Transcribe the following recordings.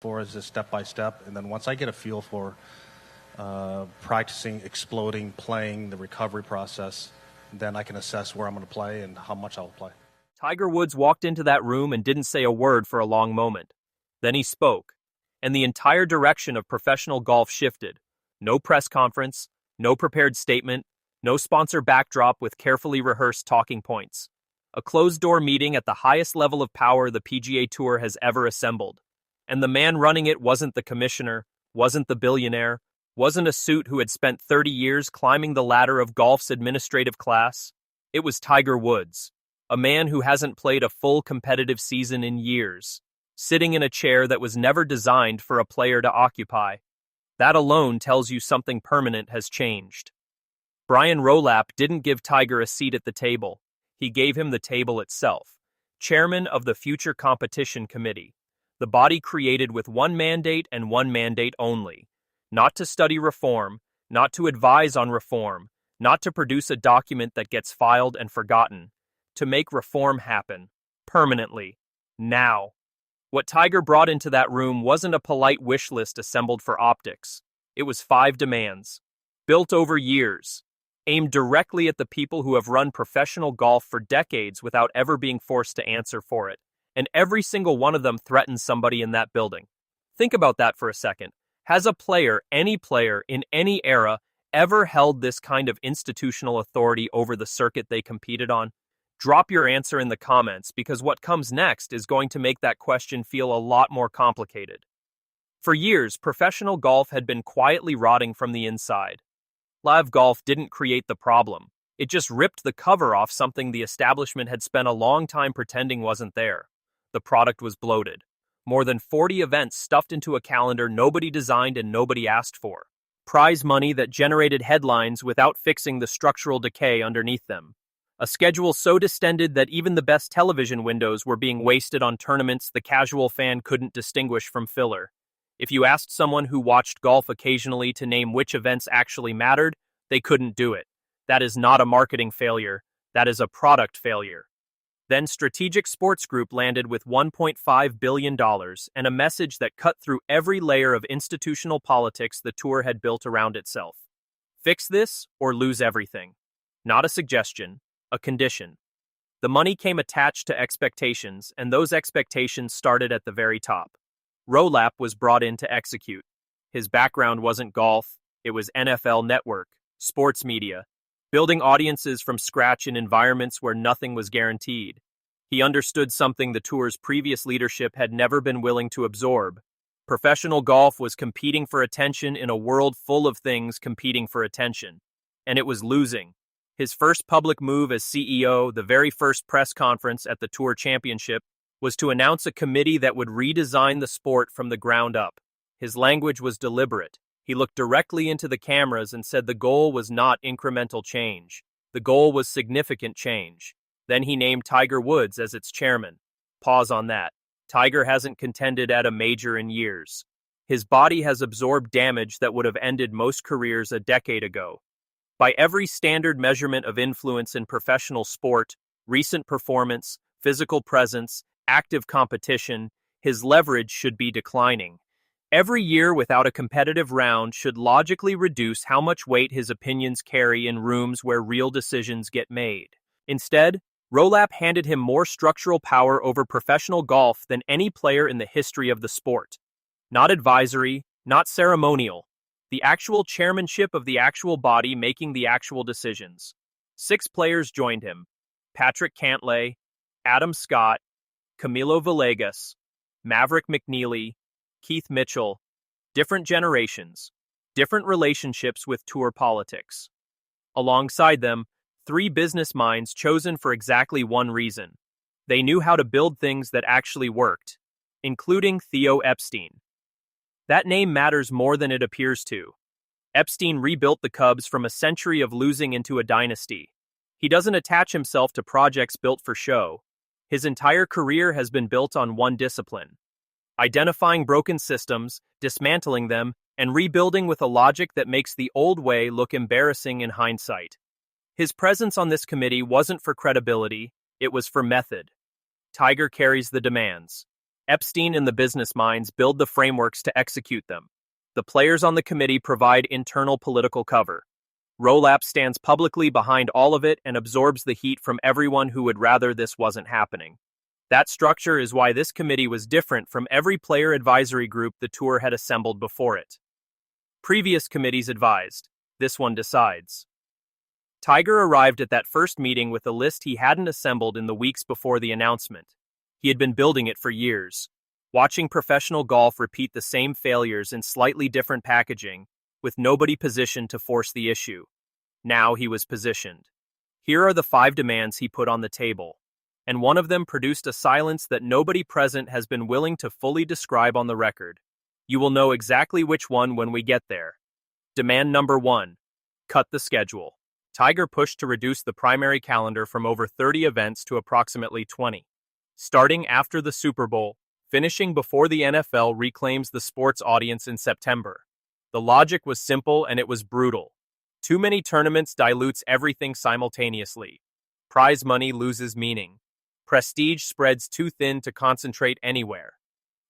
for is just step by step, and then once I get a feel for practicing, exploding, playing, the recovery process, then I can assess where I'm going to play and how much I'll play. Tiger Woods walked into that room and didn't say a word for a long moment. Then he spoke, and the entire direction of professional golf shifted. No press conference, no prepared statement, no sponsor backdrop with carefully rehearsed talking points. A closed-door meeting at the highest level of power the PGA Tour has ever assembled. And the man running it wasn't the commissioner, wasn't the billionaire, wasn't a suit who had spent 30 years climbing the ladder of golf's administrative class. It was Tiger Woods, a man who hasn't played a full competitive season in years, sitting in a chair that was never designed for a player to occupy. That alone tells you something permanent has changed. Brian Rowlap didn't give Tiger a seat at the table. He gave him the table itself, chairman of the Future Competition Committee, the body created with one mandate and one mandate only: not to study reform, not to advise on reform, not to produce a document that gets filed and forgotten, to make reform happen, permanently, now. What Tiger brought into that room wasn't a polite wish list assembled for optics. It was 5 demands, built over years, aimed directly at the people who have run professional golf for decades without ever being forced to answer for it. And every single one of them threatens somebody in that building. Think about that for a second. Has a player, any player, in any era, ever held this kind of institutional authority over the circuit they competed on? Drop your answer in the comments, because what comes next is going to make that question feel a lot more complicated. For years, professional golf had been quietly rotting from the inside. Live golf didn't create the problem. It just ripped the cover off something the establishment had spent a long time pretending wasn't there. The product was bloated. More than 40 events stuffed into a calendar nobody designed and nobody asked for. Prize money that generated headlines without fixing the structural decay underneath them. A schedule so distended that even the best television windows were being wasted on tournaments the casual fan couldn't distinguish from filler. If you asked someone who watched golf occasionally to name which events actually mattered, they couldn't do it. That is not a marketing failure. That is a product failure. Then Strategic Sports Group landed with $1.5 billion and a message that cut through every layer of institutional politics the tour had built around itself. Fix this or lose everything. Not a suggestion, a condition. The money came attached to expectations, and those expectations started at the very top. Rowlap was brought in to execute. His background wasn't golf, it was NFL Network, sports media, building audiences from scratch in environments where nothing was guaranteed. He understood something the tour's previous leadership had never been willing to absorb. Professional golf was competing for attention in a world full of things competing for attention. And it was losing. His first public move as CEO, the very first press conference at the Tour Championship, was to announce a committee that would redesign the sport from the ground up. His language was deliberate. He looked directly into the cameras and said the goal was not incremental change. The goal was significant change. Then he named Tiger Woods as its chairman. Pause on that. Tiger hasn't contended at a major in years. His body has absorbed damage that would have ended most careers a decade ago. By every standard measurement of influence in professional sport, recent performance, physical presence, active competition, his leverage should be declining. Every year without a competitive round should logically reduce how much weight his opinions carry in rooms where real decisions get made. Instead, Rowlap handed him more structural power over professional golf than any player in the history of the sport. Not advisory, not ceremonial. The actual chairmanship of the actual body making the actual decisions. 6 players joined him: Patrick Cantlay, Adam Scott, Camilo Villegas, Maverick McNeely, Keith Mitchell. Different generations, different relationships with tour politics. Alongside them, 3 business minds chosen for exactly one reason. They knew how to build things that actually worked, including Theo Epstein. That name matters more than it appears to. Epstein rebuilt the Cubs from a century of losing into a dynasty. He doesn't attach himself to projects built for show. His entire career has been built on one discipline: identifying broken systems, dismantling them, and rebuilding with a logic that makes the old way look embarrassing in hindsight. His presence on this committee wasn't for credibility, it was for method. Tiger carries the demands. Epstein and the business minds build the frameworks to execute them. The players on the committee provide internal political cover. Rolap stands publicly behind all of it and absorbs the heat from everyone who would rather this wasn't happening. That structure is why this committee was different from every player advisory group the tour had assembled before it. Previous committees advised. This one decides. Tiger arrived at that first meeting with a list he hadn't assembled in the weeks before the announcement. He had been building it for years, watching professional golf repeat the same failures in slightly different packaging, with nobody positioned to force the issue. Now he was positioned. Here are the 5 demands he put on the table, and one of them produced a silence that nobody present has been willing to fully describe on the record. You will know exactly which one when we get there. Demand number 1. Cut the schedule. Tiger pushed to reduce the primary calendar from over 30 events to approximately 20. Starting after the Super Bowl, finishing before the NFL reclaims the sports audience in September. The logic was simple and it was brutal. Too many tournaments dilutes everything simultaneously. Prize money loses meaning. Prestige spreads too thin to concentrate anywhere.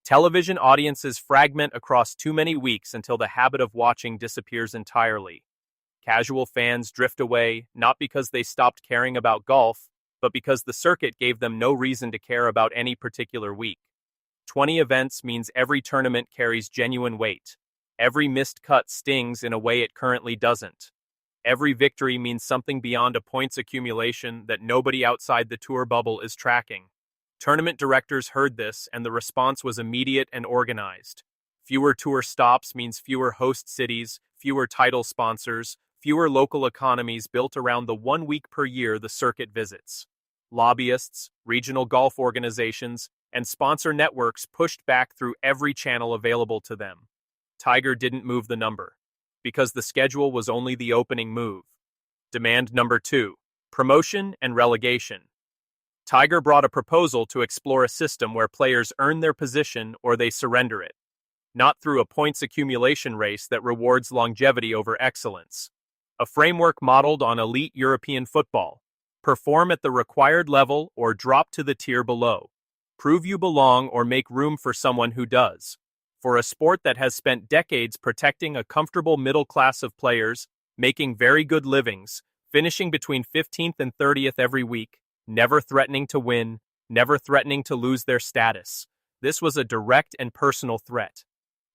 Television audiences fragment across too many weeks until the habit of watching disappears entirely. Casual fans drift away, not because they stopped caring about golf, but because the circuit gave them no reason to care about any particular week. 20 events means every tournament carries genuine weight. Every missed cut stings in a way it currently doesn't. Every victory means something beyond a points accumulation that nobody outside the tour bubble is tracking. Tournament directors heard this, and the response was immediate and organized. Fewer tour stops means fewer host cities, fewer title sponsors, fewer local economies built around the 1 week per year the circuit visits. Lobbyists, regional golf organizations, and sponsor networks pushed back through every channel available to them. Tiger didn't move the number, because the schedule was only the opening move. Demand number 2. Promotion and relegation. Tiger brought a proposal to explore a system where players earn their position or they surrender it, not through a points accumulation race that rewards longevity over excellence. A framework modeled on elite European football. Perform at the required level or drop to the tier below. Prove you belong or make room for someone who does. For a sport that has spent decades protecting a comfortable middle class of players, making very good livings, finishing between 15th and 30th every week, never threatening to win, never threatening to lose their status. This was a direct and personal threat.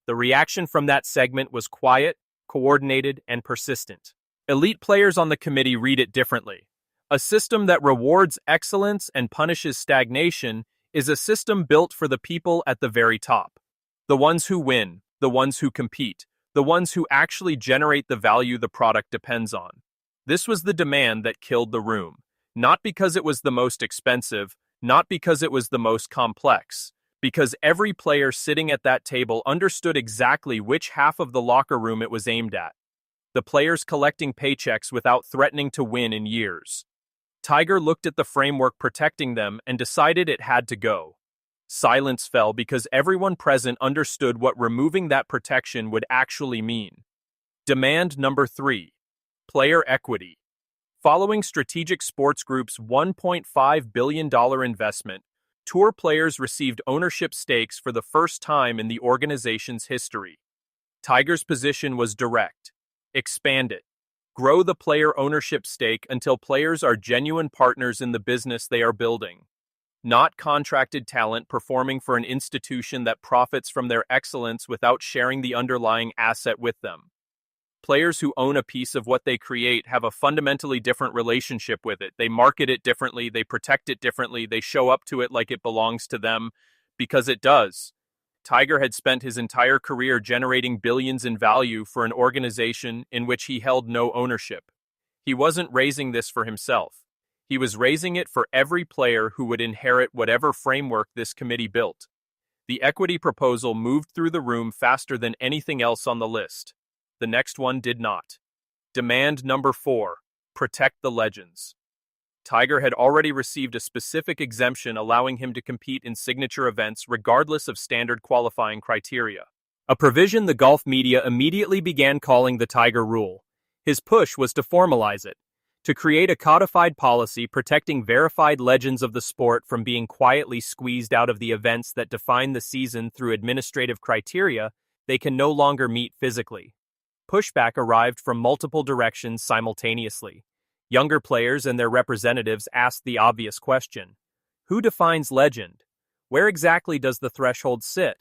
The reaction from that segment was quiet, coordinated, and persistent. Elite players on the committee read it differently. A system that rewards excellence and punishes stagnation is a system built for the people at the very top. The ones who win, the ones who compete, the ones who actually generate the value the product depends on. This was the demand that killed the room. Not because it was the most expensive, not because it was the most complex, because every player sitting at that table understood exactly which half of the locker room it was aimed at. The players collecting paychecks without threatening to win in years. Tiger looked at the framework protecting them and decided it had to go. Silence fell because everyone present understood what removing that protection would actually mean. Demand number 3. Player equity. Following Strategic Sports Group's $1.5 billion investment, tour players received ownership stakes for the first time in the organization's history. Tiger's position was direct. Expand it. Grow the player ownership stake until players are genuine partners in the business they are building. Not contracted talent performing for an institution that profits from their excellence without sharing the underlying asset with them. Players who own a piece of what they create have a fundamentally different relationship with it. They market it differently, they protect it differently, they show up to it like it belongs to them, because it does. Tiger had spent his entire career generating billions in value for an organization in which he held no ownership. He wasn't raising this for himself. He was raising it for every player who would inherit whatever framework this committee built. The equity proposal moved through the room faster than anything else on the list. The next one did not. Demand number 4. Protect the legends. Tiger had already received a specific exemption allowing him to compete in signature events regardless of standard qualifying criteria. A provision the golf media immediately began calling the Tiger Rule. His push was to formalize it. To create a codified policy protecting verified legends of the sport from being quietly squeezed out of the events that define the season through administrative criteria they can no longer meet physically. Pushback arrived from multiple directions simultaneously. Younger players and their representatives asked the obvious question: who defines legend? Where exactly does the threshold sit?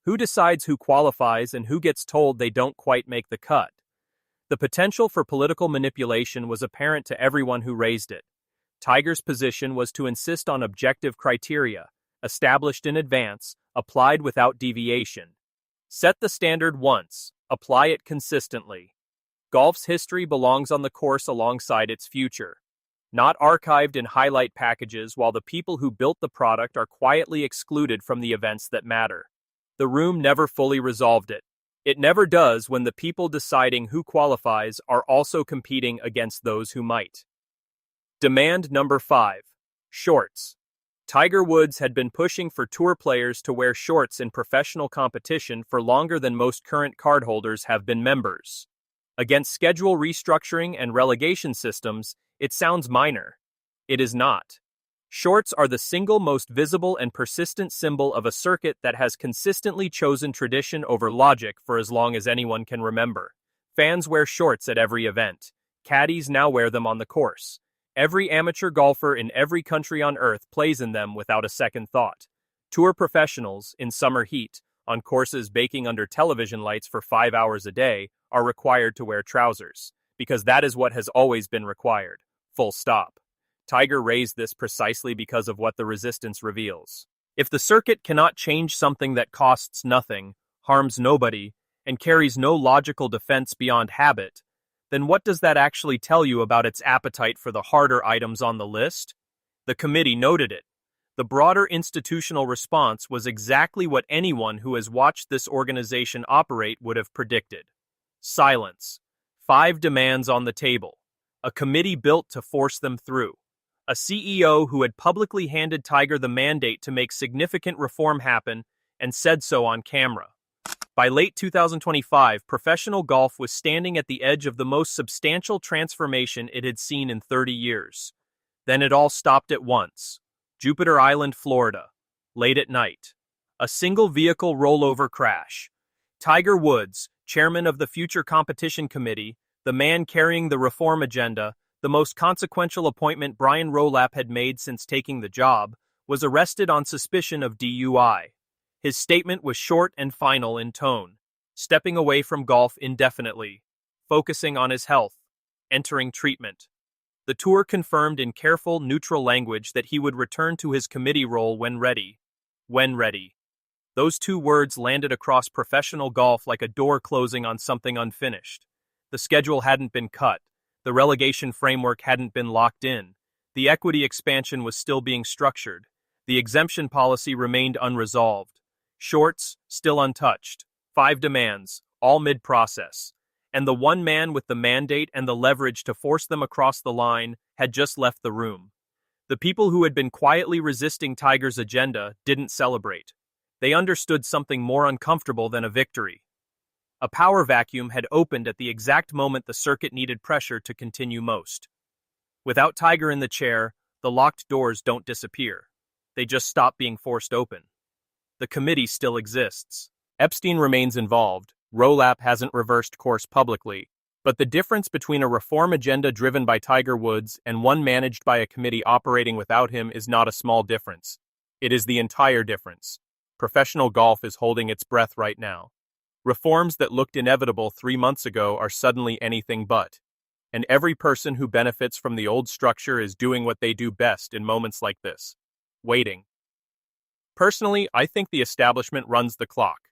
Who decides who qualifies and who gets told they don't quite make the cut? The potential for political manipulation was apparent to everyone who raised it. Tiger's position was to insist on objective criteria, established in advance, applied without deviation. Set the standard once, apply it consistently. Golf's history belongs on the course alongside its future, not archived in highlight packages while the people who built the product are quietly excluded from the events that matter. The room never fully resolved it. It never does when the people deciding who qualifies are also competing against those who might. Demand number 5. Shorts. Tiger Woods had been pushing for tour players to wear shorts in professional competition for longer than most current cardholders have been members. Against schedule restructuring and relegation systems, it sounds minor. It is not. Shorts are the single most visible and persistent symbol of a circuit that has consistently chosen tradition over logic for as long as anyone can remember. Fans wear shorts at every event. Caddies now wear them on the course. Every amateur golfer in every country on earth plays in them without a second thought. Tour professionals, in summer heat, on courses baking under television lights for 5 hours a day, are required to wear trousers, because that is what has always been required. Full stop. Tiger raised this precisely because of what the resistance reveals. If the circuit cannot change something that costs nothing, harms nobody, and carries no logical defense beyond habit, then what does that actually tell you about its appetite for the harder items on the list? The committee noted it. The broader institutional response was exactly what anyone who has watched this organization operate would have predicted. Silence. 5 demands on the table. A committee built to force them through. A CEO who had publicly handed Tiger the mandate to make significant reform happen and said so on camera. By late 2025, professional golf was standing at the edge of the most substantial transformation it had seen in 30 years. Then it all stopped at once. Jupiter Island, Florida. Late at night. A single vehicle rollover crash. Tiger Woods, chairman of the Future Competition Committee, the man carrying the reform agenda, the most consequential appointment Brian Rowlap had made since taking the job, was arrested on suspicion of DUI. His statement was short and final in tone, stepping away from golf indefinitely, focusing on his health, entering treatment. The tour confirmed in careful, neutral language that he would return to his committee role when ready. When ready. Those 2 words landed across professional golf like a door closing on something unfinished. The schedule hadn't been cut. The relegation framework hadn't been locked in. The equity expansion was still being structured. The exemption policy remained unresolved. Shorts, still untouched. 5 demands, all mid-process. And the one man with the mandate and the leverage to force them across the line had just left the room. The people who had been quietly resisting Tiger's agenda didn't celebrate. They understood something more uncomfortable than a victory. A power vacuum had opened at the exact moment the circuit needed pressure to continue most. Without Tiger in the chair, the locked doors don't disappear. They just stop being forced open. The committee still exists. Epstein remains involved. Rowlap hasn't reversed course publicly. But the difference between a reform agenda driven by Tiger Woods and one managed by a committee operating without him is not a small difference. It is the entire difference. Professional golf is holding its breath right now. Reforms that looked inevitable 3 months ago are suddenly anything but. And every person who benefits from the old structure is doing what they do best in moments like this. Waiting. Personally, I think the establishment runs the clock.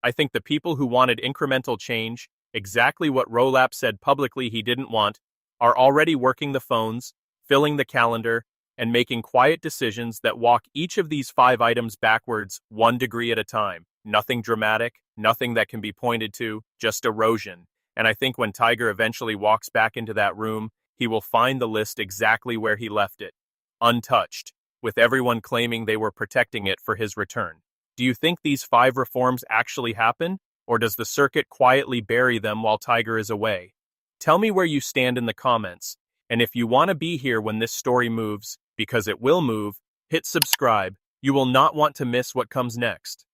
I think the people who wanted incremental change, exactly what Rowlap said publicly he didn't want, are already working the phones, filling the calendar, and making quiet decisions that walk each of these 5 items backwards 1 degree at a time. Nothing dramatic, nothing that can be pointed to, just erosion. And I think when Tiger eventually walks back into that room, he will find the list exactly where he left it. Untouched, with everyone claiming they were protecting it for his return. Do you think these 5 reforms actually happen, or does the circuit quietly bury them while Tiger is away? Tell me where you stand in the comments. And if you want to be here when this story moves, because it will move, hit subscribe. You will not want to miss what comes next.